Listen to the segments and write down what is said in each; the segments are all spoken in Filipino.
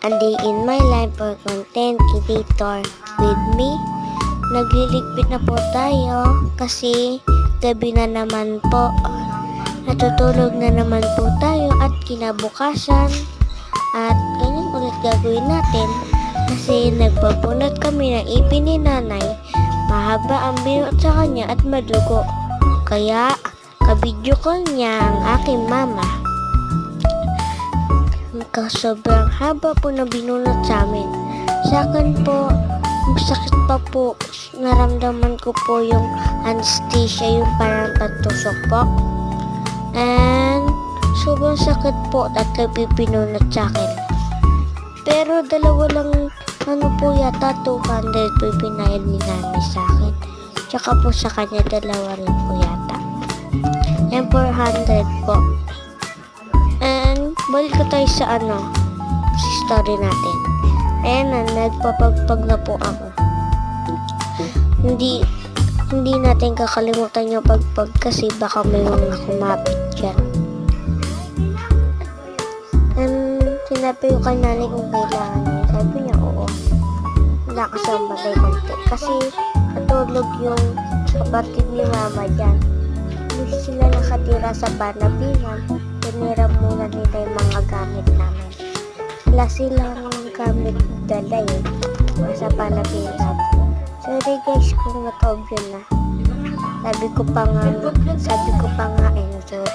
A day in my life for content creator with me. Nagliligpit na po tayo kasi gabi na naman po. Natutulog na naman po tayo at kinabukasan. At ganyan ulit gagawin natin kasi nagpapunot kami ng ipin ni nanay. Mahaba ang binot sa kanya at madugo. Kaya kabidyo ko niya ang aking mama. Sobrang haba po na binunot sa amin. Sa akin po, masakit pa po. Naramdaman ko po yung anesthesia, yung parang patusok po. And sobrang sakit po at pinunot sa akin. Pero dalawa lang, po yata, 200 po pinayad ni nanay sa akin. Tsaka po sa kanya, dalawa rin po yata. And 400 po. And balik ko tayo sa sa story natin. Ayan na, nagpapagpag na po ako. Hindi natin kakalimutan yung pagpag kasi baka may mga kumapit dyan. And sinabi ko kay nanay kung kailangan niya. Sabi niya, oo. Wala kasi ang batay konti. Kasi natulog yung kapatid ni mama dyan. Hindi sila nakatira sa Banabinan. Pinira muna nila yung mga gamit namin. Wala silang gamit dala sa Panabinan. Sorry guys kung naka-obyo na. Sabi ko pa nga sorry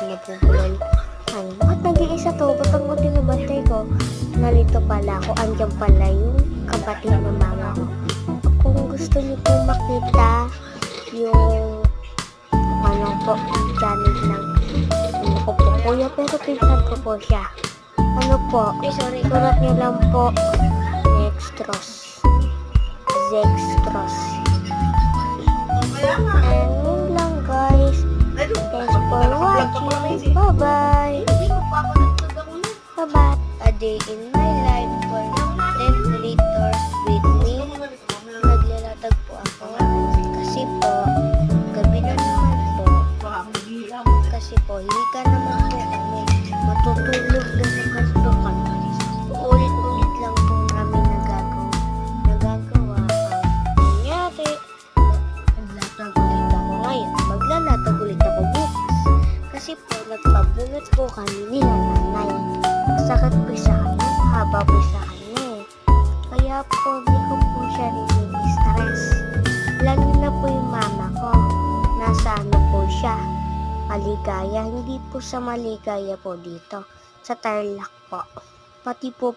nabubulol. Bakit nag-iisa to? Ba't ang muti na bantay ko? Nalito pala ako. Andyan pala yung kapatid ng mama ko. Kung gusto niyo po makita yung channel ng ko po kuya, pero pinsan ko po siya. Surat niyo lang po Zextros. And yun lang guys. Thanks for watching. Bye-bye. Bye-bye. A day in my life for content creator with me. Naglalatag po ako. Kasi po, gabi na naman po. Kasi po, hika naman po kami. Matutulog na sa kastukan. Ulit-ulit lang po namin nagagawa ang nangyari. Naglatag ulit ako ngayon. Maglalatag ulit ako bukas. Kasi po, nagpabunot po kami nila nanay. Sakit po sa kanya, haba po sa kanya eh. Kaya po, di ko po siya stress. Lagi na po yung mama ko. Nasa po siya. Maligaya. Hindi po sa maligaya po dito. Sa Tarlac po. Pati po